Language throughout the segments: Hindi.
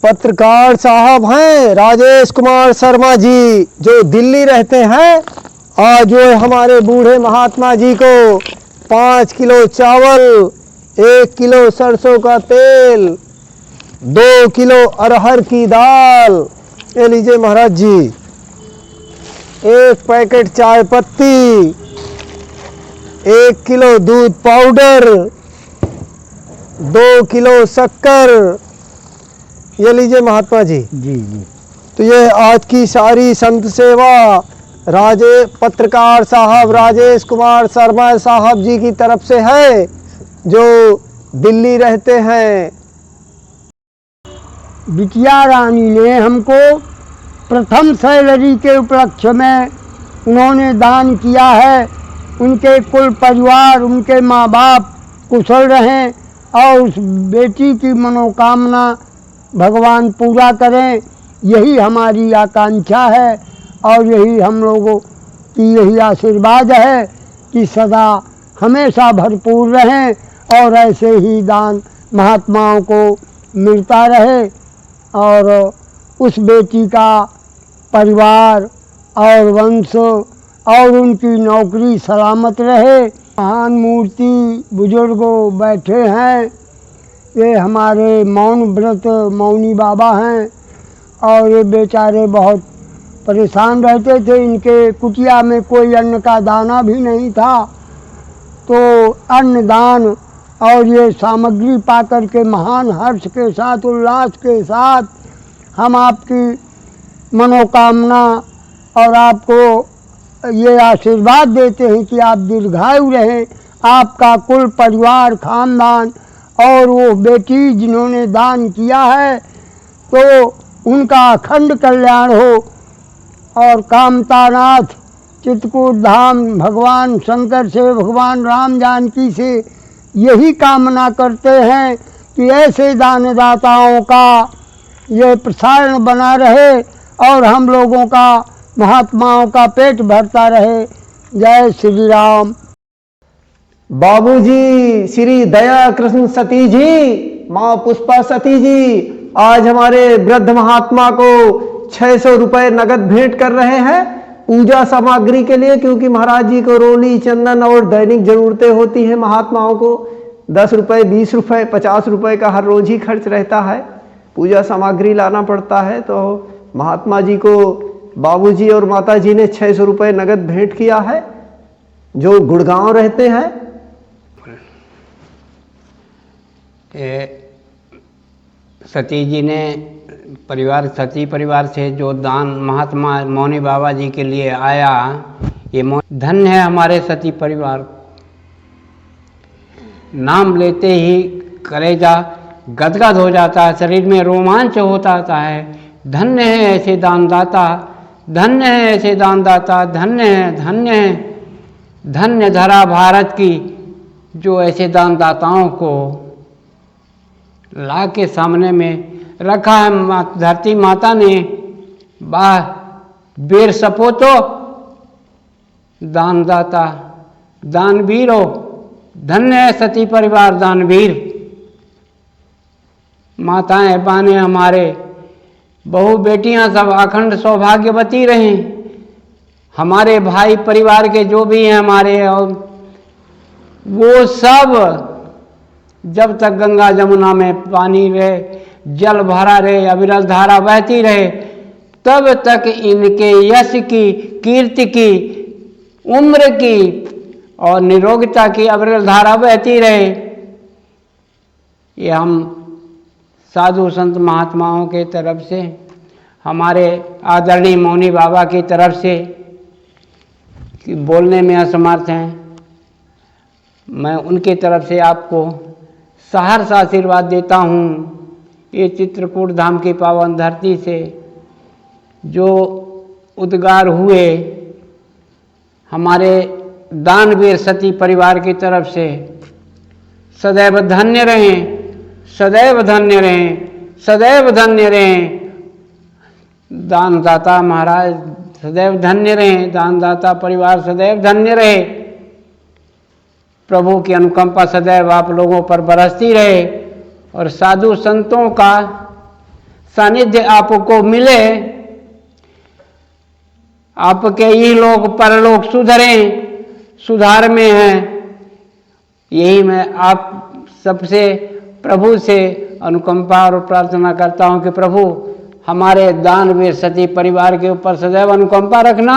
पत्रकार साहब हैं राजेश कुमार शर्मा जी, जो दिल्ली रहते हैं। आज जो हमारे बूढ़े महात्मा जी को 5 किलो चावल, 1 किलो सरसों का तेल, 2 किलो अरहर की दाल, ये लीजिए महाराज जी, 1 पैकेट चाय पत्ती, 1 किलो दूध पाउडर, 2 किलो शक्कर, ये लीजिए महात्मा जी। जी जी। तो ये आज की सारी संत सेवा पत्रकार साहब राजेश कुमार शर्मा साहब जी की तरफ से है, जो दिल्ली रहते हैं। बिटिया रानी ने हमको प्रथम सैलरी के उपलक्ष्य में उन्होंने दान किया है। उनके कुल परिवार, उनके माँ बाप कुशल रहें और उस बेटी की मनोकामना भगवान पूरा करें, यही हमारी आकांक्षा है और यही हम लोगों की यही आशीर्वाद है कि सदा हमेशा भरपूर रहें और ऐसे ही दान महात्माओं को मिलता रहे और उस बेटी का परिवार और वंश और उनकी नौकरी सलामत रहे। महान मूर्ति बुजुर्गों बैठे हैं, ये हमारे मौन व्रत मौनी बाबा हैं और ये बेचारे बहुत परेशान रहते थे। इनके कुटिया में कोई अन्न का दाना भी नहीं था, तो अन्नदान और ये सामग्री पाकर के महान हर्ष के साथ, उल्लास के साथ हम आपकी मनोकामना और आपको ये आशीर्वाद देते हैं कि आप दीर्घायु रहें, आपका कुल परिवार खानदान और वो बेटी जिन्होंने दान किया है तो उनका अखंड कल्याण हो। और कामतानाथ चित्रकूट धाम भगवान शंकर से, भगवान राम जानकी से यही कामना करते हैं कि ऐसे दानदाताओं का ये प्रसारण बना रहे और हम लोगों का, महात्माओं का पेट भरता रहे। जय श्री राम। बाबूजी श्री दया कृष्ण सती जी, माँ पुष्पा सती जी आज हमारे वृद्ध महात्मा को 600 रुपए नगद भेंट कर रहे हैं पूजा सामग्री के लिए, क्योंकि महाराज जी को रोली, चंदन और दैनिक जरूरतें होती हैं। महात्माओं को 10 रुपए, 20 रुपए, 50 रुपए का हर रोज ही खर्च रहता है, पूजा सामग्री लाना पड़ता है। तो महात्मा जी को बाबूजी और माता जी ने 600 रुपए नगद भेंट किया है, जो गुड़गांव रहते हैं। सती जी ने परिवार, सती परिवार से जो दान महात्मा मौनी बाबा जी के लिए आया, ये धन्य है हमारे सती परिवार। नाम लेते ही कलेजा गदगद हो जाता है, शरीर में रोमांच होता है। धन्य है ऐसे दानदाता, धन्य है ऐसे दानदाता, धन्य है, धन्य है, धन्य धरा भारत की जो ऐसे दानदाताओं को ला के सामने में रखा है। धरती माता ने वाह वीर सपूतो, दानदाता, दानवीर हो, धन्य है सती परिवार दानवीर। माताएं बहनें हमारे बहू बेटियां सब अखंड सौभाग्यवती रहें। हमारे भाई परिवार के जो भी हैं हमारे, और वो सब जब तक गंगा जमुना में पानी रहे, जल भरा रहे, अविरल धारा बहती रहे, तब तक इनके यश की, कीर्ति की, उम्र की और निरोगता की अविरल धारा बहती रहे। ये हम साधु संत महात्माओं के तरफ से, हमारे आदरणीय मौनी बाबा की तरफ से, कि बोलने में असमर्थ हैं, मैं उनके तरफ से आपको सहर्ष आशीर्वाद देता हूँ। ये चित्रकूट धाम की पावन धरती से जो उद्गार हुए हमारे दानवीर सती परिवार की तरफ से, सदैव धन्य रहें, सदैव धन्य रहें, सदैव धन्य रहें। दानदाता महाराज सदैव धन्य रहें, दानदाता परिवार सदैव धन्य रहे। प्रभु की अनुकंपा सदैव आप लोगों पर बरसती रहे और साधु संतों का सानिध्य आपको मिले, आपके ये लोग परलोक सुधरें, सुधार में हैं। यही मैं आप सबसे प्रभु से अनुकंपा और प्रार्थना करता हूं कि प्रभु हमारे दानवीर सती परिवार के ऊपर सदैव अनुकंपा रखना।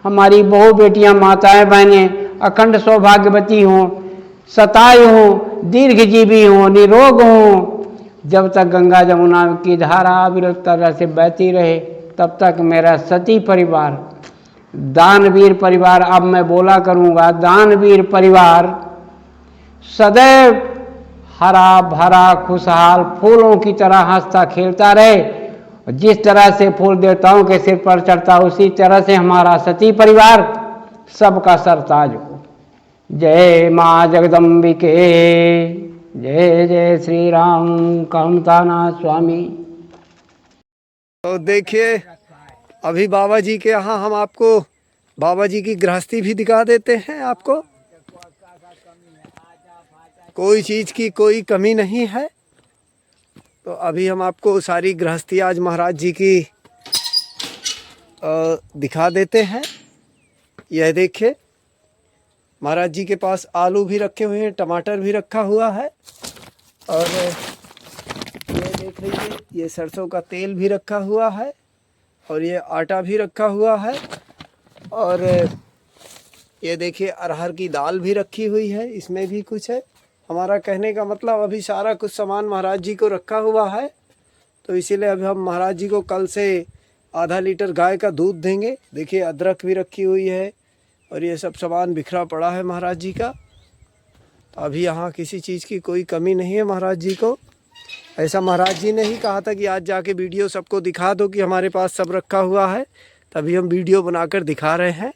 हमारी बहु बेटियां, माताएं, बहनें अखंड सौभाग्यवती हों, सतायु हों, दीर्घजीवी हों, निरोग हों। जब तक गंगा जमुना की धारा अविरत तरह से बहती रहे तब तक मेरा सती परिवार, दानवीर परिवार, अब मैं बोला करूंगा, दानवीर परिवार सदैव हरा भरा खुशहाल फूलों की तरह हंसता खेलता रहे। जिस तरह से फूल देवताओं के सिर पर चढ़ता उसी तरह से हमारा सती परिवार सबका सरताज हो। जय माँ जगदम्बिके, जय जय श्री राम कामतानाथ स्वामी। तो देखिए अभी बाबा जी के यहाँ हम आपको बाबा जी की गृहस्थी भी दिखा देते हैं। आपको कोई चीज़ की कोई कमी नहीं है। तो अभी हम आपको सारी गृहस्थी आज महाराज जी की दिखा देते हैं। यह देखिए महाराज जी के पास आलू भी रखे हुए हैं, टमाटर भी रखा हुआ है, और ये देख लीजिए ये सरसों का तेल भी रखा हुआ है, और ये आटा भी रखा हुआ है, और ये देखिए अरहर की दाल भी रखी हुई है, इसमें भी कुछ है। हमारा कहने का मतलब अभी सारा कुछ सामान महाराज जी को रखा हुआ है। तो इसीलिए अभी हम महाराज जी को कल से आधा लीटर गाय का दूध देंगे। देखिए अदरक भी रखी हुई है, और ये सब सामान बिखरा पड़ा है महाराज जी का। तो अभी यहाँ किसी चीज़ की कोई कमी नहीं है महाराज जी को। ऐसा महाराज जी ने ही कहा था कि आज जाके वीडियो सबको दिखा दो कि हमारे पास सब रखा हुआ है, तभी हम वीडियो बनाकर दिखा रहे हैं।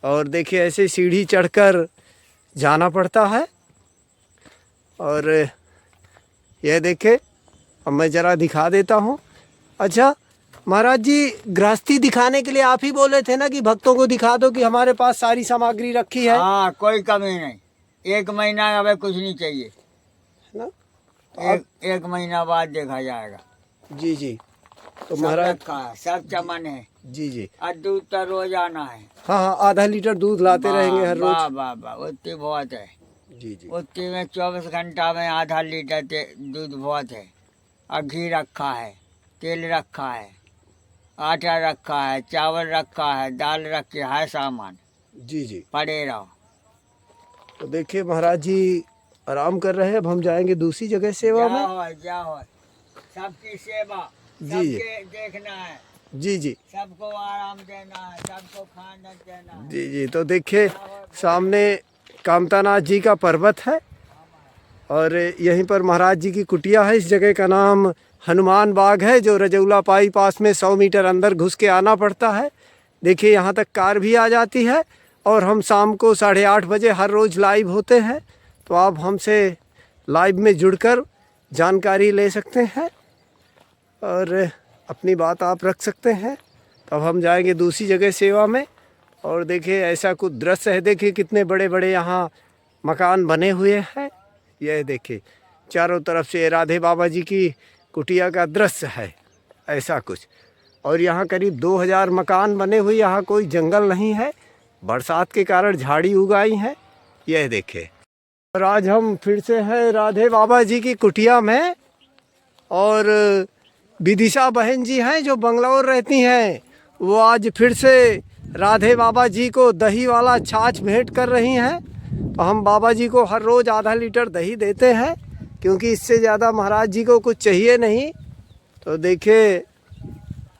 और देखिए ऐसे सीढ़ी चढ़कर जाना पड़ता है। और यह देखे अब मैं ज़रा दिखा देता हूँ। अच्छा महाराज जी, गृहस्थी दिखाने के लिए आप ही बोले थे ना कि भक्तों को दिखा दो कि हमारे पास सारी सामग्री रखी है। हाँ, कोई कमी नहीं। 1 महीना अब कुछ नहीं चाहिए, है ना? तो एक महीना बाद देखा जाएगा। जी जी। तो सब महाराज रखा है, सब चमन है। जी जी। और दूध तो रोज आना है। हाँ हाँ, आधा लीटर दूध लाते रहेंगे हर रोज। वाह वाह वाह, उतनी बहुत है। जी जी। उतनी में 24 घंटा में आधा लीटर दूध बहुत है। और घी रखा है, तेल रखा है, आटा रखा है, चावल रखा है, दाल रखी है, सामान जी जी। पड़े रहो। तो देखिए महाराज जी आराम कर रहे हैं। अब हम जाएंगे दूसरी जगह सेवा में। जाओ सबकी सेवा, जी। सबके देखना है, जी जी। सबको आराम देना है, सबको खाना देना है। जी जी। तो देखिए सामने कामतानाथ जी का पर्वत है, और यहीं पर महाराज जी की कुटिया है। इस जगह का नाम हनुमान बाग है, जो रजौला पाई पास में 100 मीटर अंदर घुस के आना पड़ता है। देखिए यहाँ तक कार भी आ जाती है, और हम शाम को 8:30 बजे हर रोज़ लाइव होते हैं। तो आप हमसे लाइव में जुड़कर जानकारी ले सकते हैं और अपनी बात आप रख सकते हैं। तब हम जाएंगे दूसरी जगह सेवा में। और देखिए ऐसा कुछ दृश्य है, देखिए कितने बड़े बड़े यहाँ मकान बने हुए हैं। यह देखिए चारों तरफ से राधे बाबा जी की कुटिया का दृश्य है ऐसा कुछ। और यहाँ करीब 2000 मकान बने हुए, यहाँ कोई जंगल नहीं है, बरसात के कारण झाड़ी उगाई है। यह देखे। और आज हम फिर से हैं राधे बाबा जी की कुटिया में, और विदिशा बहन जी हैं जो बंगलौर रहती हैं, वो आज फिर से राधे बाबा जी को दही वाला छाछ भेंट कर रही हैं। तो हम बाबा जी को हर रोज़ आधा लीटर दही देते हैं, क्योंकि इससे ज़्यादा महाराज जी को कुछ चाहिए नहीं। तो देखिए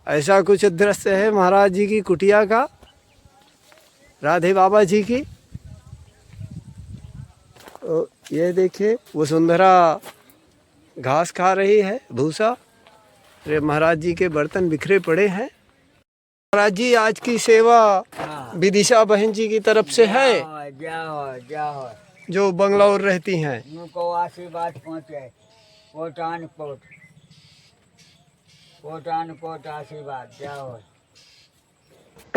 ऐसा कुछ दृश्य है महाराज जी की कुटिया का, राधे बाबा जी की। तो ये देखिए वो सुंदरा घास खा रही है, भूसा। अरे महाराज जी के बर्तन बिखरे पड़े हैं। महाराज जी आज की सेवा विदिशा बहन जी की तरफ से है, जाओ जो बंगलौर रहती हैं। उनको आशीर्वाद पहुँचे, कोटान कोट आशीर्वाद। जाओ।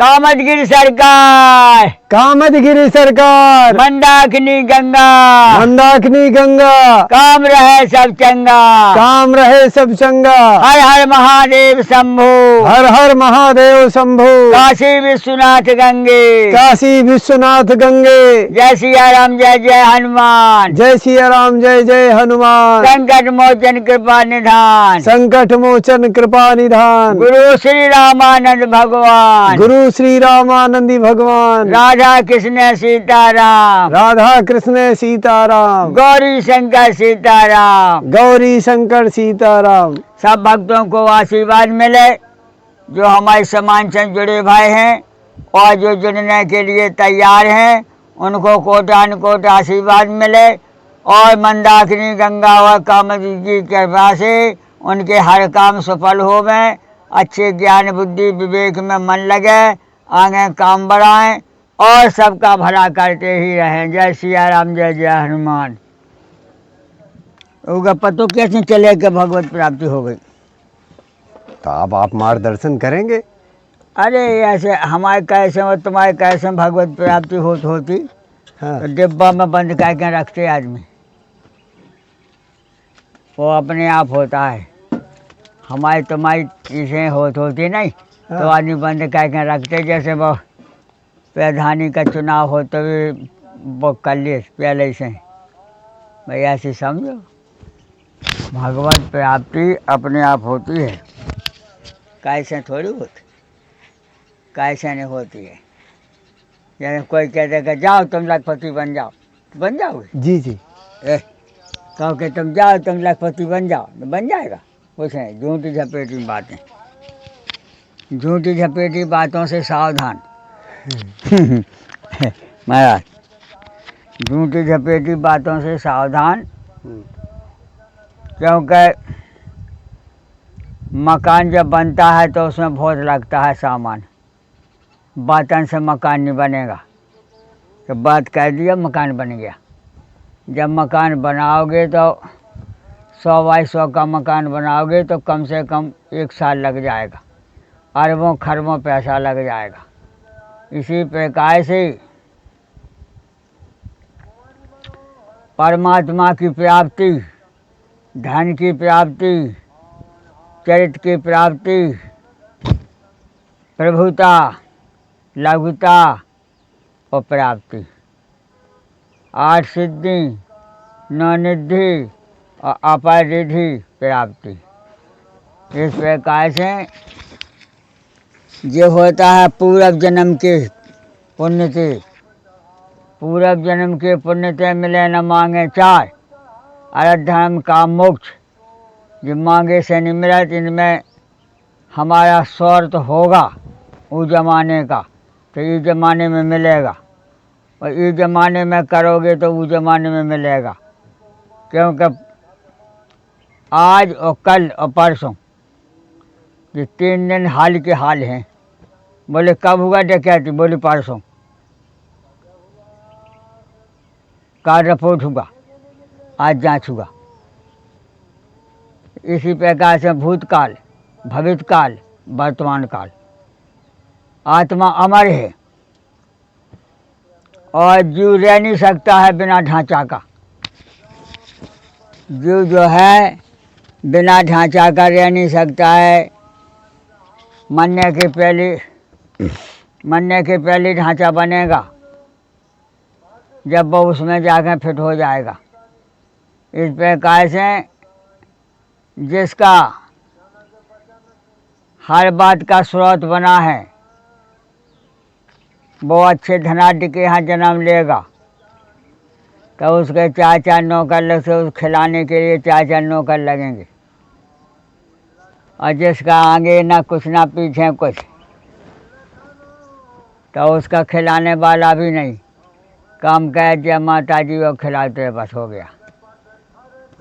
कामदगिरी सरकार, कामदगिरी सरकार, मंदाकिनी गंगा, मंदाकिनी गंगा, काम रहे सब चंगा, काम रहे सब चंगा। हर हर महादेव शंभो, हर हर महादेव शंभो। काशी विश्वनाथ गंगे, काशी विश्वनाथ गंगे। जय सिया राम जय जय हनुमान, जय सिया राम जय जय हनुमान। संकट मोचन कृपा निधान, संकट मोचन कृपा निधान। गुरु श्री रामानंद भगवान, गुरु श्री रामानंदी भगवान। राधा कृष्ण सीताराम, राधा कृष्ण सीताराम, गौरी शंकर सीताराम। गौरी शंकर सीताराम। सब भक्तों को आशीर्वाद मिले, जो हमारे समाज से जुड़े भाई हैं और जो जुड़ने के लिए तैयार हैं, उनको कोटान कोट आशीर्वाद मिले और मंदाकिनी गंगा और कामदगिरी की कृपा से उनके हर काम सफल हो गए। अच्छे ज्ञान बुद्धि विवेक में मन लगे, आगे काम बढ़ाएं और सबका भला करते ही रहें। जय सिया राम जय जय हनुमान। उनका पतो कैसे चले कि भगवत प्राप्ति हो गई? तो अब आप मार्गदर्शन करेंगे। अरे ऐसे हमारे कैसे और तुम्हारे कैसे भगवत प्राप्ति होती? हाँ। तो डिब्बा में बंद करके रखते आदमी, वो अपने आप होता है। हमारी तुम्हारी चीज़ें होती नहीं, तो आदमी बंद करके रखते। जैसे वो प्रधानी का चुनाव हो तो भी वो कर लिए पहले से, भाई ऐसे समझो। भगवत प्राप्ति अपने आप होती है, कैसे थोड़ी होती, कैसे नहीं होती है। जैसे कोई कहते कि जाओ तुम लखपति बन जाओ, तो बन जाओगे? जी जी। कहो कि तुम जाओ तुम लखपति बन जाओ, तो बन जाएगा? कुछ नहीं, झूठी झपेटी बातें, झूठी झपेटी बातों से सावधान। महाराज, झूठी झपेटी बातों से सावधान, क्योंकि मकान जब बनता है तो उसमें बहुत लगता है सामान। बातन से मकान नहीं बनेगा। तो बात कह दिया, मकान बन गया। जब मकान बनाओगे तो 100 बाई 100 का मकान बनाओगे तो कम से कम 1 साल लग जाएगा, अरबों खरबों पैसा लग जाएगा। इसी प्रकार से परमात्मा की प्राप्ति, धन की प्राप्ति, चरित्र की प्राप्ति, प्रभुता, लघुता और प्राप्ति, 8 सिद्धि, 9 निधि और अपरिधि प्राप्ति। इस प्रकार से ये होता है पूर्व जन्म के पुण्य से। पूर्व जन्म के पुण्य से मिले न मांगे 4, अरध धर्म का मोक्ष। जो मांगे से नहीं मिला, इनमें हमारा स्वार्थ होगा उस जमाने का, तो इस जमाने में मिलेगा, और इस जमाने में करोगे तो उस जमाने में मिलेगा। क्योंकि आज और कल और परसों ये 3 दिन हाल के हाल हैं। बोले कब हुआ डकैती? बोले परसों। कल रिपोर्ट हुआ, आज जांच हुआ। इसी प्रकार से भूतकाल, भविष्यकाल, वर्तमान काल। आत्मा अमर है और जीव रह नहीं सकता है बिना ढांचा का। जीव जो है बिना ढांचा का रह नहीं सकता है। मरने के पहले ढांचा बनेगा, जब वो उसमें जाकर फिट हो जाएगा। इस प्रकार से जिसका हर बात का स्रोत बना है, वो अच्छे धनाढ़ के यहाँ जन्म लेगा, तो उसके 4-4 नौकर लग से उस खिलाने के लिए 4-4 नौकर लगेंगे। और जिसका आगे ना कुछ ना पीछे कुछ, तो उसका खिलाने वाला भी नहीं, काम कह दिया माता जी वो खिलाते बस हो गया।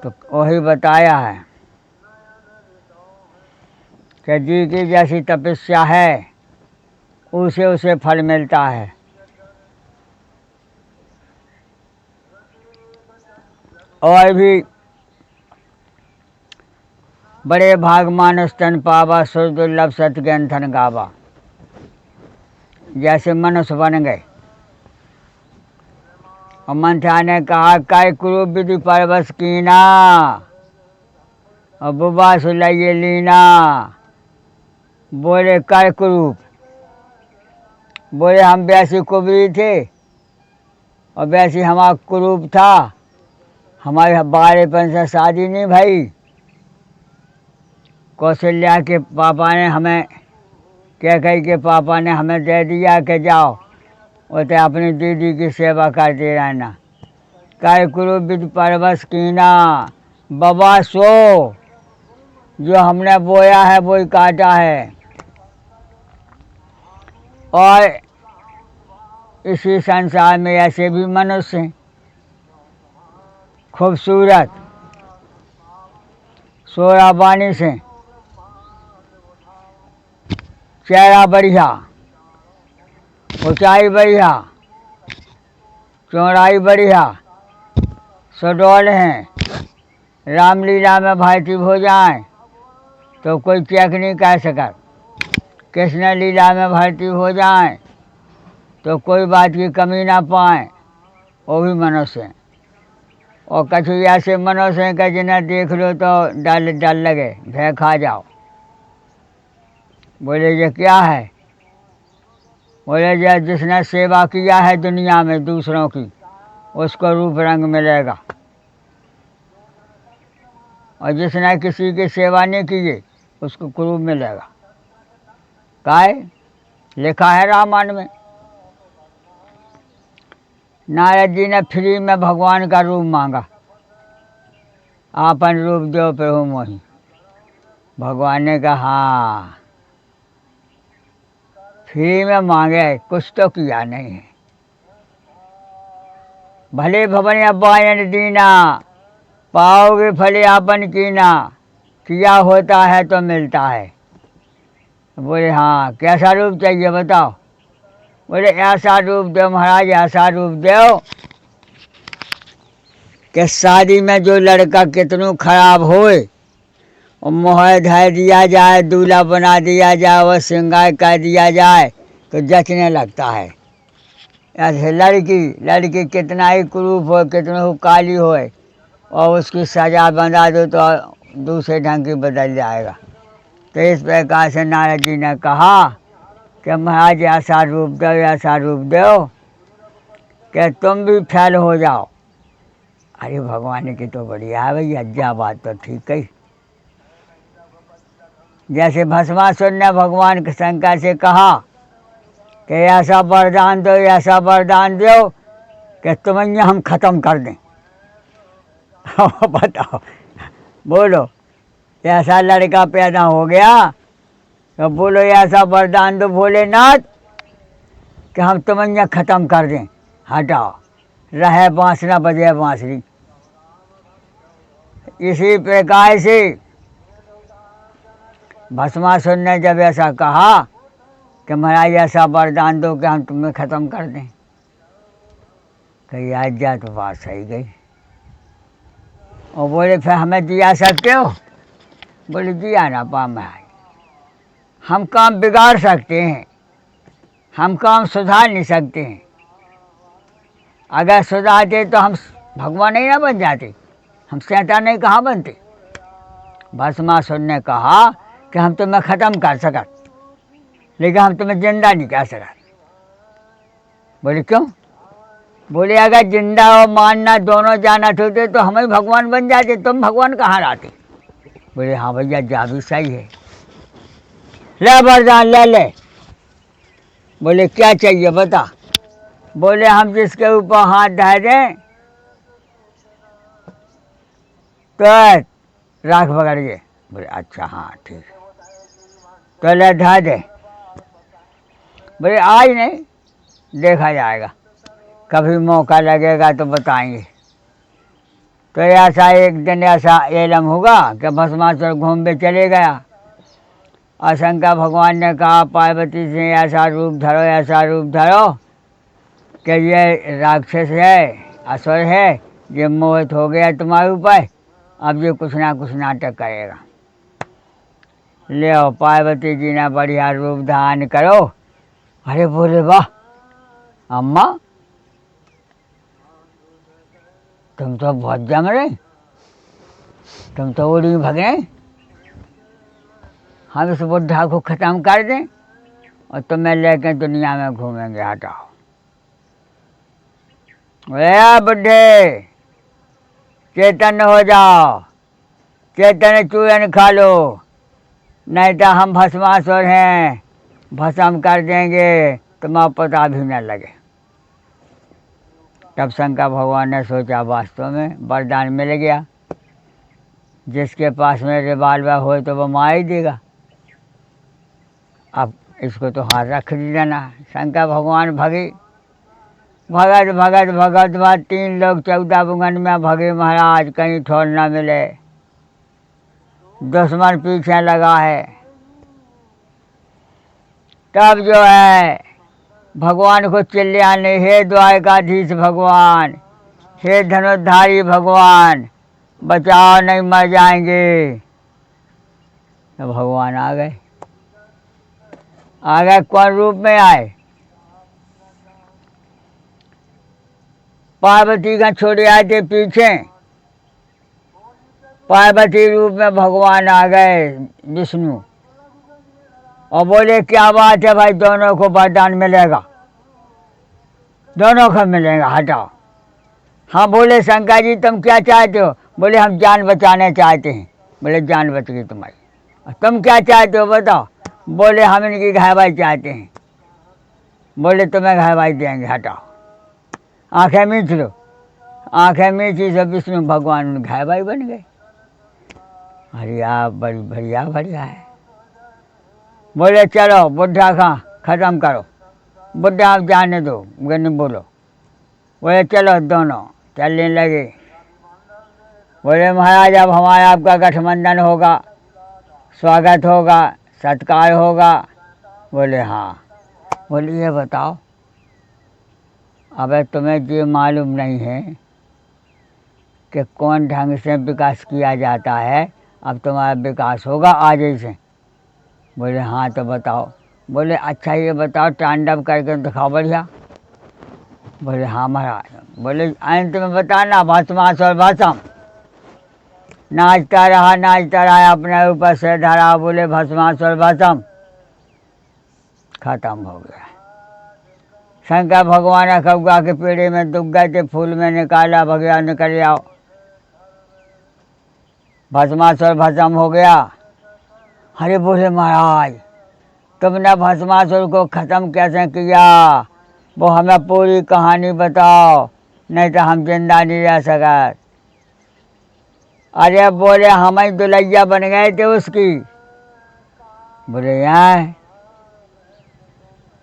तो वही बताया है कि जी की जैसी तपस्या है उसे उसे फल मिलता है। और भी बड़े भाग मानस तन पावा, सुर दुर्लभ सत ज्ञान धन गावा। जैसे मनुष्य बन गए। और मंथा ने कहा काय कुरूप विधि परवश कीना और बुबा सुलैये लीना। बोले काय कुरूप, बोले हम वैसी कुबरी थे और वैसी हमारा कुरूप था, हमारे 12पन से शादी नहीं भाई। कौशल्या के पापा ने हमें कैकेयी के पापा ने हमें दे दिया कि जाओ उसे अपनी दीदी की सेवा करते रहना। काय कुरूप विधि परवश कीना, बाबा सो जो हमने बोया है वही काटा है। और इसी संसार में ऐसे भी मनुष्य हैं, खूबसूरत, सोराबानी से, चेहरा बढ़िया, ऊंचाई बढ़िया, चौड़ाई बढ़िया, सुडौल हैं, रामलीला में भांति हो जाएं तो कोई चेक नहीं कह सका। कृष्ण लीला में भर्ती हो जाएं तो कोई बात की कमी ना पाएं, वो भी मनुष्य हैं। और कछु ऐसे मनुष्य हैं कि जिन्हें देख लो तो डर लगे, भय खा जाओ। बोले ये क्या है, बोले ये जिसने सेवा किया है दुनिया में दूसरों की उसको रूप रंग मिलेगा, और जिसने किसी की सेवा नहीं की है उसको कुरूप मिलेगा। काय लिखा है रामायण में। नारद जी ने फ्री में भगवान का रूप मांगा, आपन रूप दो प्रभु मोहि। भगवान ने कहा हाँ फ्री में मांगे, कुछ तो किया नहीं है। भले भवन अबायन दीना, पाओगे फले आपन कीना, किया होता है तो मिलता है। बोले हाँ कैसा रूप चाहिए बताओ। बोले ऐसा रूप दो महाराज, ऐसा रूप दो कि शादी में जो लड़का कितनों खराब होए और मोह धाय दिया जाए, दूल्हा बना दिया जाए और श्रृंगार कर दिया जाए तो जचने लगता है। ऐसे लड़की कितना ही कुरूप हो, कितना ही काली होए और उसकी सजा बंधा दो तो दूसरे ढंग की बदल जाएगा। तो इस प्रकार से नारद जी ने कहा कि महाराज ऐसा रूप दो, ऐसा रूप दो कि तुम भी फेल हो जाओ। अरे भगवान की तो बढ़िया है भाई, अज्जा बात तो ठीक है। जैसे भस्मासुर ने भगवान शंकर से कहा कि ऐसा वरदान दो, ऐसा वरदान दो कि तुम्हें हम ख़त्म कर दें। बताओ, बोलो ऐसा लड़का पैदा हो गया तो बोलो ऐसा वरदान दो भोलेनाथ कि हम तुम्हें ख़त्म कर दें। हटाओ, रहे बाँस न बजे बाँसुरी। इसी प्रकार से भस्मासुर ने जब ऐसा कहा कि महाराज ऐसा वरदान दो कि हम तुम्हें ख़त्म कर दें, कही आज जा तो बात सही गई। और बोले फिर हमें दिया सकते हो। बोले दिया ना पा महाराज, हम काम बिगाड़ सकते हैं, हम काम सुधार नहीं सकते हैं। अगर सुधारते तो हम भगवान नहीं ना बन जाते, हम शैतान नहीं कहाँ बनते। भस्मासुर ने कहा कि हम तुम्हें ख़त्म कर सका लेकिन हम तुम्हें जिंदा नहीं कर सका। बोले क्यों। बोले अगर जिंदा और मानना दोनों जानत होते तो हम ही भगवान बन जाते, तुम भगवान कहाँ रहते। बोले हाँ भैया जा भी सही है, ले वरदान ले ले। बोले क्या चाहिए बता। बोले हम जिसके ऊपर हाथ धर दें तो राख पकड़ गए। बोले अच्छा हाँ ठीक है, तो ले धर दे। बोले आज नहीं, देखा जाएगा, कभी मौका लगेगा तो बताएंगे। तो ऐसा एक दिन ऐसा एलम होगा कि भस्मासुर घूमने चले गया और शंकर भगवान ने कहा पार्वती से ऐसा रूप धरो, ऐसा रूप धरो कि ये राक्षस है, असुर है, ये मोहित हो गया तुम्हारे ऊपर, अब ये कुछ ना कुछ नाटक करेगा। ले आओ पार्वती जी ने बढ़िया रूप धारण करो अरे बोले वाह अम्मा, तुम तो बहुत जम रहे, तुम तो उड़ी भगे, हम इस बुढ़ा को ख़त्म कर दें और तुम्हें लेकर दुनिया में घूमेंगे। हटाओ बुढ़े, चेतन हो जाओ, चेतन चूरन खा लो, नहीं तो हम भस्मासुर हैं, भस्म कर देंगे, तुम्हारा पता भी न लगे। तब शंकर भगवान ने सोचा वास्तव में वरदान मिल गया, जिसके पास में रिवाल्वर हो तो वो मार ही देगा, अब इसको तो हाथ रख देना। शंकर भगवान भगे, भगत भगत भगत बाद 3 लोग 14 बुगन में भगे महाराज, कहीं ठोर ना मिले, दुश्मन पीछे लगा है। तब जो है भगवान को चिल्लाने, हे द्वारकाधीश भगवान, हे धनुर्धारी भगवान, बचाओ नहीं मर जाएंगे। तो भगवान आ गए। कौन रूप में आए? पार्वती का छोड़े आए थे पीछे, पार्वती रूप में भगवान आ गए विष्णु, और बोले क्या बात है भाई, दोनों को वरदान मिलेगा, दोनों को मिलेगा, हटाओ। हाँ बोले शंकर जी तुम क्या चाहते हो? बोले हम जान बचाना चाहते हैं। बोले जान बच गई तुम्हारी। और तुम क्या चाहते हो बताओ? बोले हम इनकी घायवाई चाहते हैं। बोले तुम्हें घायवाई देंगे, हटाओ। आंखें मीच लो, आंखें मीची से विष्णु भगवान घायवाई बन गए। अरे आप बड़ी बढ़िया बढ़िया है। बोले चलो बुढ़ा का ख़त्म करो, बुढ़ा आप जाने दो, नहीं बोलो। बोले चलो, दोनों चलने लगे। बोले महाराज अब हमारा आपका गठबंधन होगा, स्वागत होगा, सत्कार होगा। बोले हाँ। बोले ये बताओ, अबे तुम्हें ये मालूम नहीं है कि कौन ढंग से विकास किया जाता है? अब तुम्हारा विकास होगा आज ही से। बोले हाँ तो बताओ। बोले अच्छा ये बताओ, तांडव करके दिखाओ बढ़िया। बोले हाँ महाराज। बोले अंत में बताना भस्मासुर भस्म। नाचता रहा अपने ऊपर से धरा। बोले भस्मासुर भस्म, खत्म हो गया। शंकर भगवान कौआ के पेड़े में दुख गए थे, फूल में निकाला, भगवान निकल आओ, भस्मासुर भस्म हो गया। अरे बोले महाराज तुमने भस्मासुर को ख़त्म कैसे किया? वो हमें पूरी कहानी बताओ, नहीं तो हम जिंदा नहीं रह सकते। अरे बोले हम ही दुल्हैया बन गए थे उसकी। बोले यहाँ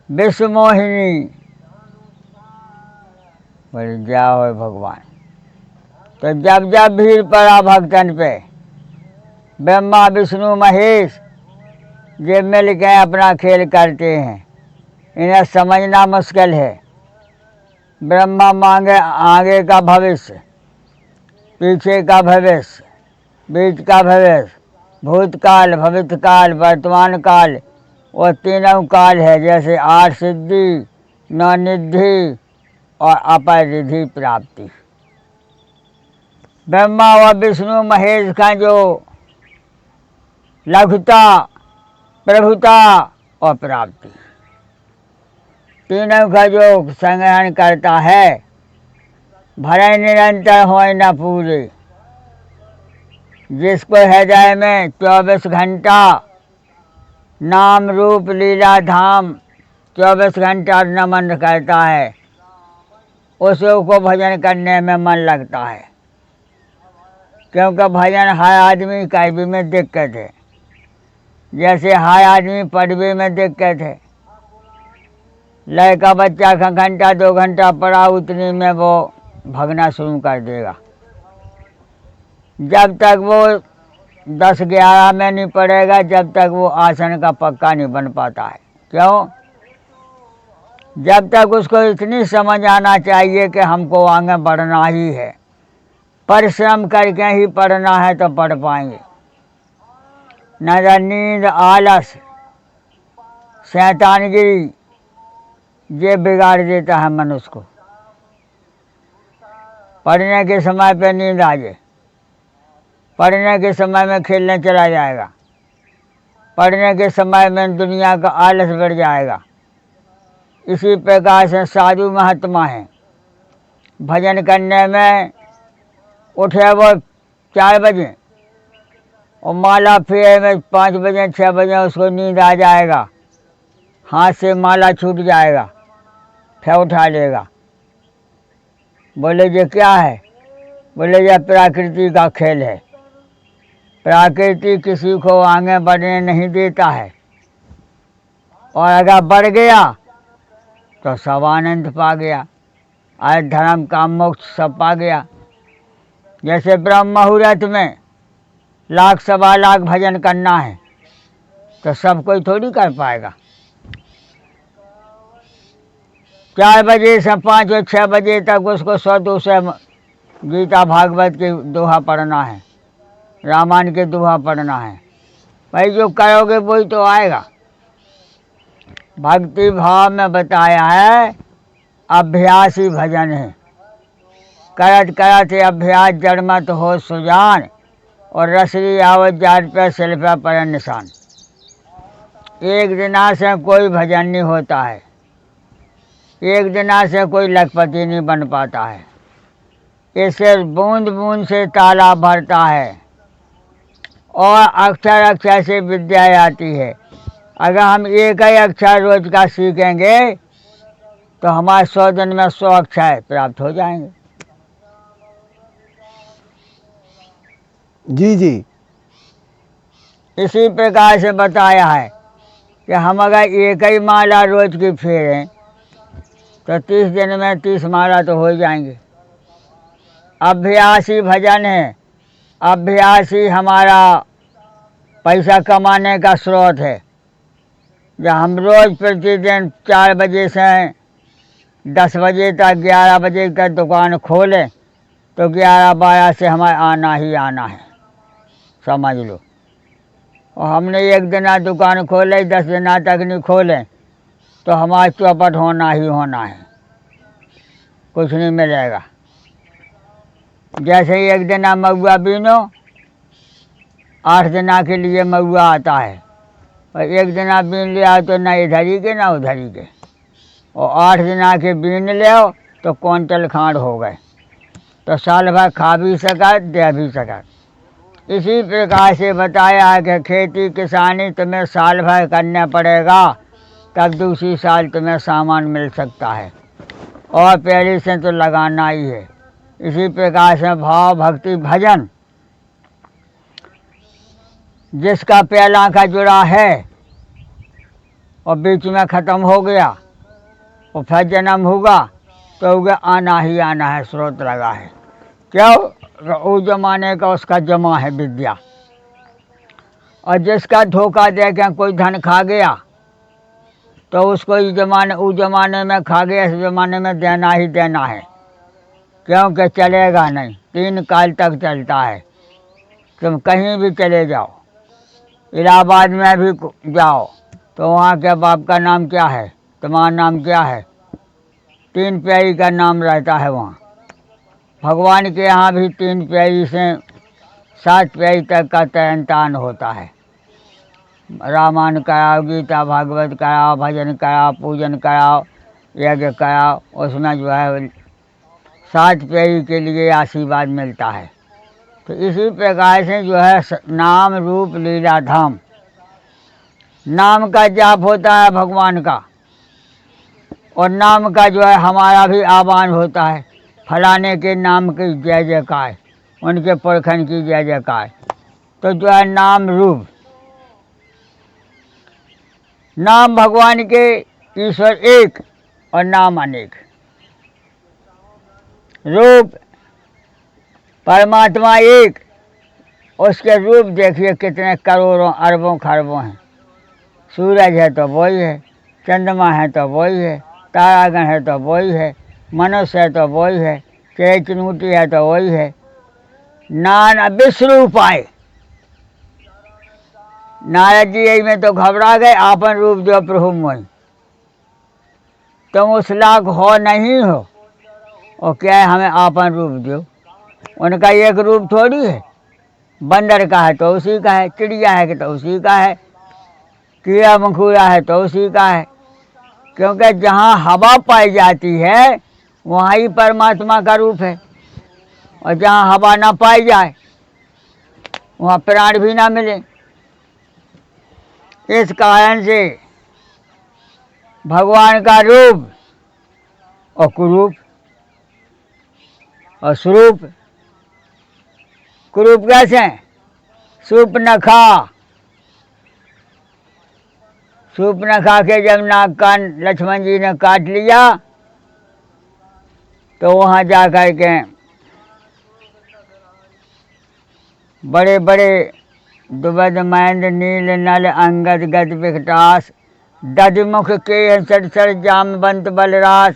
विश्व मोहिनी। बोले जाओ भगवान। तो जब जब भीड़ पड़ा भक्तन पे, ब्रह्मा विष्णु महेश ये मिल के अपना खेल करते हैं, इन्हें समझना मुश्किल है। ब्रह्मा मांगे आगे का भविष्य, पीछे का भविष्य, बीच का भविष्य, भूतकाल, भविष्यकाल, वर्तमान काल, और तीनों काल है, जैसे 8 सिद्धि, 9 निधि और अपर रिधि प्राप्ति। ब्रह्मा और विष्णु महेश का जो लघुता, प्रभुता और प्राप्ति, तीनों का जो संग्रहण करता है, भरे निरंतर होए न पूरे। जिसको हृदय में 24 घंटा नाम रूप लीला धाम 24 घंटा नमन करता है, उसको भजन करने में मन लगता है। क्योंकि भजन हर आदमी कैबी में दिक्कत है, जैसे हर आदमी पढ़वे में दिक्कत है। लड़का बच्चा का घंटा 2 घंटा पढ़ा, उतनी में वो भगना शुरू कर देगा। जब तक वो 10-11 में नहीं पड़ेगा, जब तक वो आसन का पक्का नहीं बन पाता है। क्यों? जब तक उसको इतनी समझ आना चाहिए कि हमको आगे बढ़ना ही है, परिश्रम करके ही पढ़ना है तो पढ़ पाएंगे। न नींद, आलस, शैतानगिरी, ये बिगाड़ देता है मनुष्य को। पढ़ने के समय पे नींद आ जाए, पढ़ने के समय में खेलने चला जाएगा, पढ़ने के समय में दुनिया का आलस बढ़ जाएगा। इसी प्रकार से साधु महात्मा हैं, भजन करने में उठे वो 4 बजे और माला फेरे में 5 बजे 6 बजे उसको नींद आ जाएगा, हाथ से माला छूट जाएगा, फिर उठा लेगा। बोले ये क्या है? बोले यह प्रकृति का खेल है। प्रकृति किसी को आगे बढ़ने नहीं देता है, और अगर बढ़ गया तो सब आनंद पा गया, आज धर्म काम मोक्ष सब पा गया। जैसे ब्रह्म मुहूर्त में 1,00,000 सवा लाख भजन करना है तो सब कोई थोड़ी कर पाएगा। 4 बजे से 5 और 6 बजे तक उसको 100-200 गीता भागवत के दोहा पढ़ना है, रामायण के दोहा पढ़ना है। भाई जो करोगे वही तो आएगा। भक्ति भाव में बताया है अभ्यास ही भजन है। करत करत अभ्यास जड़मत हो सुजान, और रसरी आवत जाट पे शिल्पा पर निशान। एक दिना से कोई भजन नहीं होता है, एक दिना से कोई लखपति नहीं बन पाता है। इससे बूंद बूंद से तालाब भरता है और अक्षर अक्षर से विद्या आती है। अगर हम एक ही अक्षर रोज का सीखेंगे तो हमारे 100 दिन में 100 अक्षर प्राप्त हो जाएंगे। जी जी। इसी प्रकार से बताया है कि हम अगर एक ही माला रोज की फेरें तो 30 दिन में 30 माला तो हो जाएंगे। अभ्यास ही भजन है, अभ्यास ही हमारा पैसा कमाने का स्रोत है। जब हम रोज प्रतिदिन 4 बजे से 10 बजे तक 11 बजे तक दुकान खोलें तो 11-12 से हमें आना ही आना है, समझ लो। और हमने एक दिन दुकान खोले 10 दिन तक नहीं खोले तो हमारा चौपट होना ही होना है, कुछ नहीं मिलेगा। जैसे ही एक दिन महुआ बीनो, 8 दिन के लिए महुआ आता है, और एक दिन बीन लिया तो ना इधर ही के ना उधर ही के, और 8 दिन के बीन ले तो क्विंटल खांड हो गए, तो साल भर खा भी सका दे भी सका। इसी प्रकार से बताया है कि खेती किसानी तुम्हें साल भर करना पड़ेगा, तब दूसरी साल तुम्हें सामान मिल सकता है, और पहले से तो लगाना ही है। इसी प्रकार से भाव भक्ति भजन जिसका पहला का जुड़ा है और बीच में ख़त्म हो गया और फिर जन्म होगा तो उसे आना ही आना है, स्रोत लगा है। क्यों? उस जमाने का उसका जमा है विद्या। और जिसका धोखा दे के कोई धन खा गया तो उसको उस जमाने में खा गया, इस जमाने में देना ही देना है, क्योंकि चलेगा नहीं, 3 काल तक चलता है। तुम कहीं भी चले जाओ, इलाहाबाद में भी जाओ तो वहाँ के बाप का नाम क्या है, तुम्हारा नाम क्या है, 3 प्यारी का नाम रहता है वहाँ। भगवान के यहाँ भी 3 प्यारी से 7 प्यारी तक का तयन तान होता है। रामायण कराओ, गीता भागवत कराओ, भजन कराओ, पूजन कराओ, यज्ञ कराओ, उसमें जो है 7 प्यारी के लिए आशीर्वाद मिलता है। तो इसी प्रकार से जो है नाम रूप लीला धाम, नाम का जाप होता है भगवान का, और नाम का जो है हमारा भी आह्वान होता है, फलाने के नाम की जय जयकार, उनके पुरखन की जय जयकार। तो जो है नाम रूप, नाम भगवान के ईश्वर एक और नाम अनेक। रूप परमात्मा एक, उसके रूप देखिए कितने करोड़ों अरबों खरबों हैं। सूरज है तो वही है, चंद्रमा है तो वही है, तारागण है तो वही है, मनुष्य है तो वही है, चिड़ै चिनूटी है तो वही है। नाना विश्वरूप आए। नारद जी में तो घबरा गए, आपन रूप जो प्रभु मोहि। तुम उस लाख हो नहीं हो, और क्या है हमें आपन रूप दो। उनका एक रूप थोड़ी है, बंदर का है तो उसी का है, चिड़िया है कि तो उसी का है, कीड़ा मकोड़ा है तो उसी का है। क्योंकि जहाँ हवा पाई जाती है वहाँ ही परमात्मा का रूप है, और जहाँ हवा ना पाई जाए वहाँ प्राण भी ना मिले। इस कारण से भगवान का रूप और कुरूप और स्वरूप। कुरूप कैसे? सूर्पनखा, सूर्पनखा के जब नाक कान लक्ष्मण जी ने काट लिया तो वहाँ जा कर के बड़े बड़े दुबद महेंद्र नील नल अंगद गद विकटास दधमुख के सर जामवंत बलरास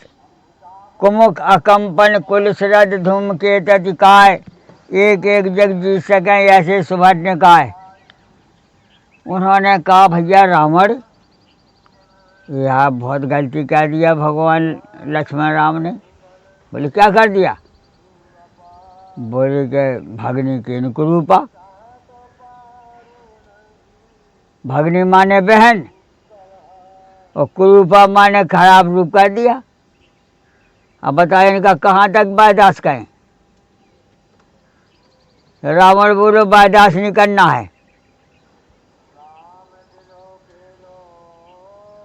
कुमुख अकंपन कुल सरद धूम के ततिकाय एक एक जग जीत सकें ऐसे सुभट निकाय। उन्होंने कहा भैया रावण, यह बहुत गलती कर दिया भगवान लक्ष्मण राम ने। बोले क्या कर दिया? बोले कि भगनी की कुरूपा, भगनी माने बहन और कुरूपा माने खराब रूप कर दिया। अब बताए इनका कहाँ तक बर्दाश्त करें। रावण बोलो बर्दाश्त नहीं करना है,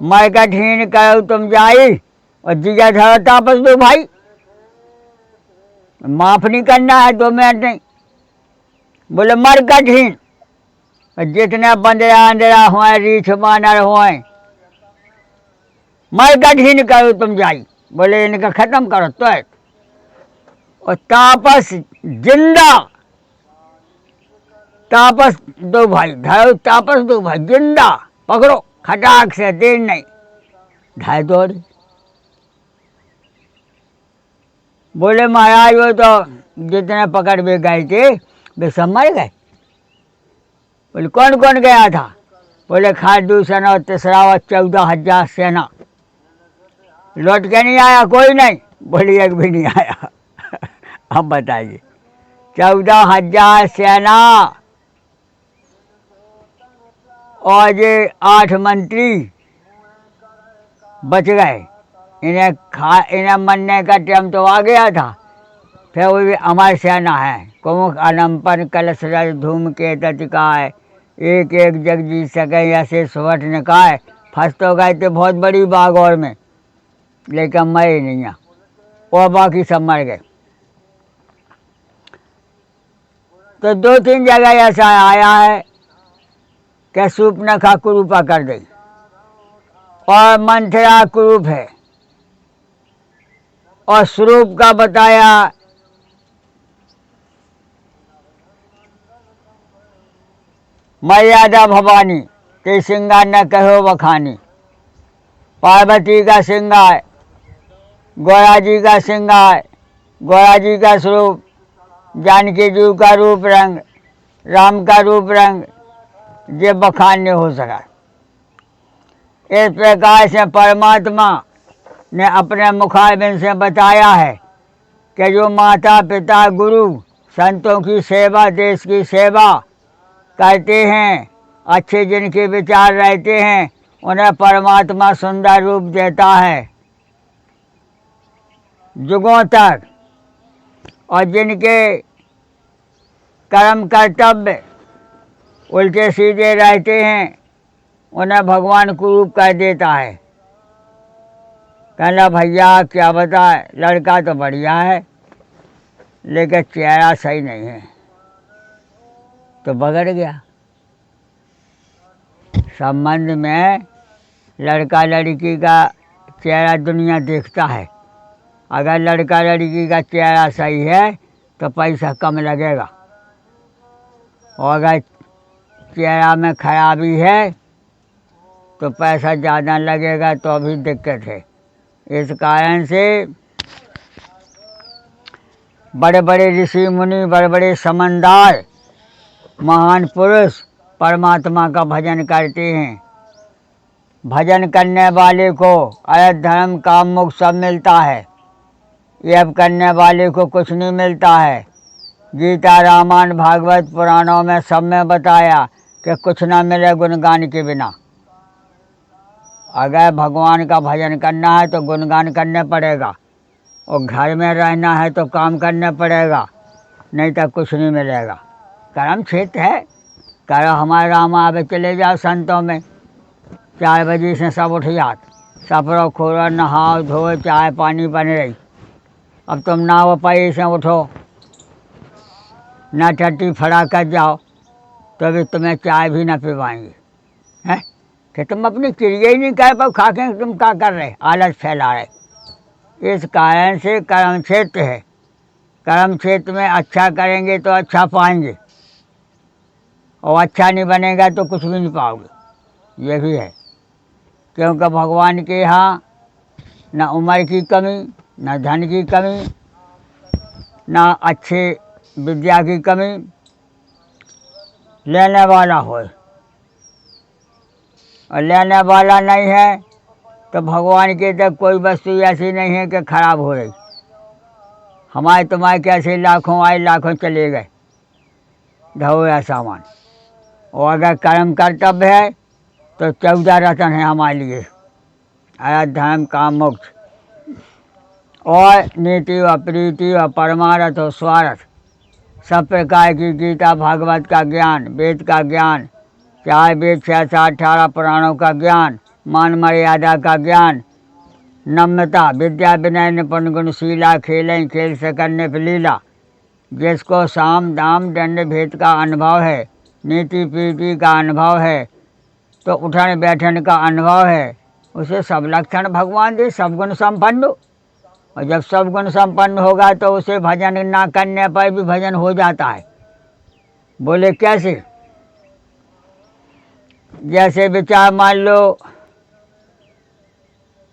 मैं कठिन करो तुम जाई और जीजा धरो तापस दो भाई। माफ नहीं करना है 2 मिनट नहीं। बोले मर कठिन, और जितने बंदरा अंदरा हुए रीछ बानर हुए मर कठिन करो तुम जाई। बोले इनका खत्म करो तो है। और तापस जिंदा, तापस दो भाई धरो, तापस दो भाई जिंदा पकड़ो, खटाक से देर नहीं। ढाई दौड़। बोले महाराज वो तो जितने पकड़ में गए थे वे सब मर गए। बोले कौन कौन गया था? बोले खाटू सेना और तीसरा 14,000 सेना। लौट के नहीं आया कोई नहीं? बोले एक भी नहीं आया। अब बताइए 14,000 सेना और ये 8 मंत्री बच गए। इन्हें मरने का टाइम तो आ गया था। फिर वो भी अमर सेना है, कुमुख अनंपन कलश रज धूम के ततिकाय एक एक जग जीत सके ऐसे सुवट निकाय। फंस तो गए थे बहुत बड़ी बागौर में, लेकिन मरे नहीं, और बाकी सब मर गए। तो 2-3 जगह ऐसा आया है कि सूर्पनखा कुरूपा कर गई और मंथरा कुरूप है, और स्वरूप का बताया मर्यादा भवानी ते श्रृंगार न कहो बखानी। पार्वती का श्रृंगार, गौरा जी का श्रृंगार, गौरा जी का स्वरूप, जानकी जी का रूप रंग, राम का रूप रंग, ये बखान नहीं हो सका। इस प्रकार से परमात्मा ने अपने मुखारबिंद से बताया है कि जो माता पिता गुरु संतों की सेवा, देश की सेवा करते हैं, अच्छे जिनके विचार रहते हैं, उन्हें परमात्मा सुंदर रूप देता है युगों तक। और जिनके कर्म कर्तव्य उल्टे सीधे रहते हैं उन्हें भगवान कुरूप कर देता है। कहना भैया क्या बताए, लड़का तो बढ़िया है लेकिन चेहरा सही नहीं है, तो बगड़ गया। संबंध में लड़का लड़की का चेहरा दुनिया देखता है। अगर लड़का लड़की का चेहरा सही है तो पैसा कम लगेगा, और अगर चेहरा में खराबी है तो पैसा ज़्यादा लगेगा, तो अभी दिक्कत है। इस कारण से बड़े बड़े ऋषि मुनि, बड़े बड़े समझदार महान पुरुष परमात्मा का भजन करते हैं। भजन करने वाले को अर्थ धर्म काम मोक्ष सब मिलता है। यह करने वाले को कुछ नहीं मिलता है। गीता रामायण भागवत पुराणों में सब में बताया कि कुछ ना मिले गुणगान के बिना। अगर भगवान का भजन करना है तो गुणगान करने पड़ेगा, और घर में रहना है तो काम करने पड़ेगा, नहीं तो कुछ नहीं मिलेगा। कर्म क्षेत्र है। कर्म हमारे राम आवे चले जाओ संतों में, 4 बजे से सब उठ जात, सफरो खोरो नहाओ धो चाय पानी बन रही। अब तुम ना वो पाई से उठो ना टट्टी फड़ा कर जाओ तो भी तुम्हें चाय भी ना पिवाएंगे हैं कि तुम अपनी क्रिया ही नहीं कर पाओ, खा के तुम क्या कर रहे, आलस फैला रहे। इस कारण से कर्म क्षेत्र है। कर्म क्षेत्र में अच्छा करेंगे तो अच्छा पाएंगे, और अच्छा नहीं बनेगा तो कुछ भी नहीं पाओगे। ये भी है, क्योंकि भगवान के यहाँ न उम्र की कमी, न धन की कमी, न अच्छे विद्या की कमी। लेने वाला हो और लेने वाला नहीं है तो भगवान के तक कोई वस्तु ऐसी नहीं है कि खराब हो रही। हमारे तुम्हारे कैसे लाखों आए लाखों चले गए, धो या सामान। और अगर कर्म कर्तव्य है तो 14 रत्न है हमारे लिए, अर्थ धर्म काम मोक्ष, और नीति व प्रीति व परमार्थ और स्वार्थ। सब प्रकार की गीता भागवत का ज्ञान, वेद का ज्ञान, 4 वेद 6 18 पुराणों का ज्ञान, मान मर्यादा का ज्ञान, नम्रता विद्या विनय निपुण गुणशीला, खेलें खेल सकन लीला। जिसको साम दाम दंड भेद का अनुभव है, नीति प्रीति का अनुभव है, तो उठन बैठन का अनुभव है, उसे सब लक्षण भगवान दे, सब गुण संपन्न। और जब सब गुण संपन्न होगा तो उसे भजन ना करने पर भी भजन हो जाता है। बोले कैसे? जैसे विचार मान लो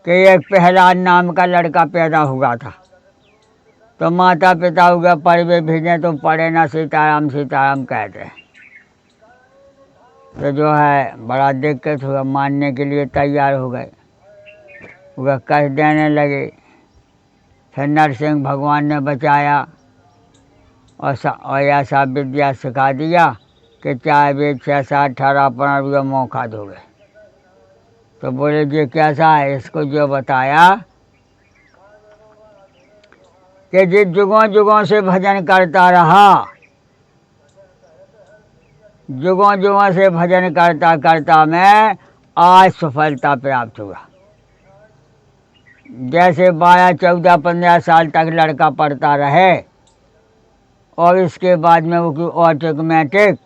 कि एक प्रहलाद नाम का लड़का पैदा हुआ था, तो माता पिता हुआ पढ़वे भेजें तो पढ़े ना, सीताराम सीताराम कहते हैं। तो जो है बड़ा दिक्कत हुआ, मानने के लिए तैयार हो गए, वह कष्ट देने लगे। फिर नरसिंह भगवान ने बचाया और ऐसा विद्या सिखा दिया कि 4 वेद 6 18 पुराण मौका दोगे। तो बोले ये कैसा है? इसको जो बताया कि जिस जुगों जुगों से भजन करता रहा, जुगों जुगों से भजन करता करता मैं आज सफलता प्राप्त हुआ। जैसे 12 14 15 साल तक लड़का पढ़ता रहे और इसके बाद में वो ऑटोमेटिक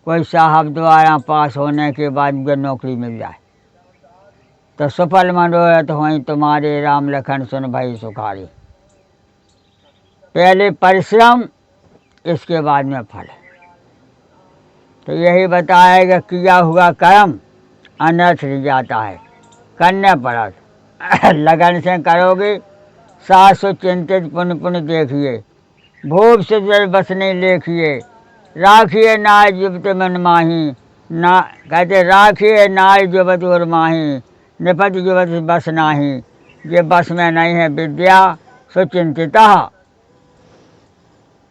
कोई साहब द्वारा पास होने के बाद मुझे नौकरी मिल जाए, तो सफल मनोरथ होई तुम्हारे राम लखन सुन भई सुखारी। पहले परिश्रम, इसके बाद में फल। तो यही बताएगा किया हुआ कर्म अनर्थ रह जाता है, करने पर लगन से करोगे। सास चिंतित पुण्य पुण्य देखिए, भूप से जल बस नहीं लेखिए, राखिए नाय जुबत मन माही। ना कहते राखिए नाय जुबत और माही, निपट जुबत बस नाही। ये बस में नहीं है विद्या सुचिंतिता।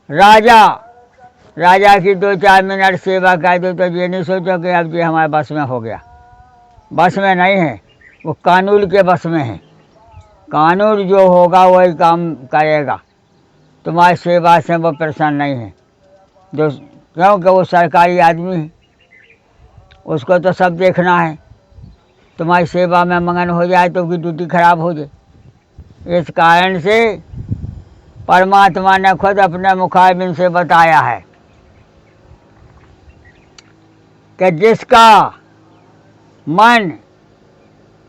राजा की 2-4 मिनट सेवा कर दो तो ये नहीं सोचो कि अब ये हमारे बस में हो गया। बस में नहीं है, वो कानून के बस में है। कानून जो होगा वही काम करेगा। तुम्हारी सेवा से वो प्रसन्न नहीं है, जो क्योंकि वो सरकारी आदमी है, उसको तो सब देखना है। तुम्हारी सेवा में मगन हो जाए तो उसकी ड्यूटी खराब हो जाए। इस कारण से परमात्मा ने खुद अपने मुखारबिंद से बताया है कि जिसका मन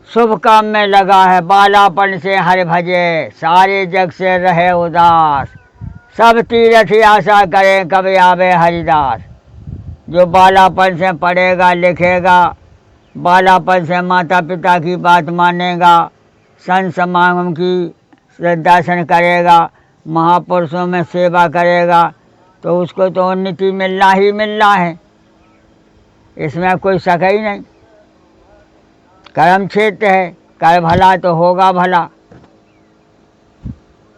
शुभ काम में लगा है, बालापन से हरि भजे, सारे जग से रहे उदास, सब तीर्थ आशा करें कभी आवे हरिदास। जो बालापन से पढ़ेगा लिखेगा, बालापन से माता पिता की बात मानेगा, संत समागम की दर्शन करेगा, महापुरुषों में सेवा करेगा, तो उसको तो उन्नति मिलना ही मिलना है, इसमें कोई शक ही नहीं। कर्म क्षेत्र है, कर भला तो होगा भला।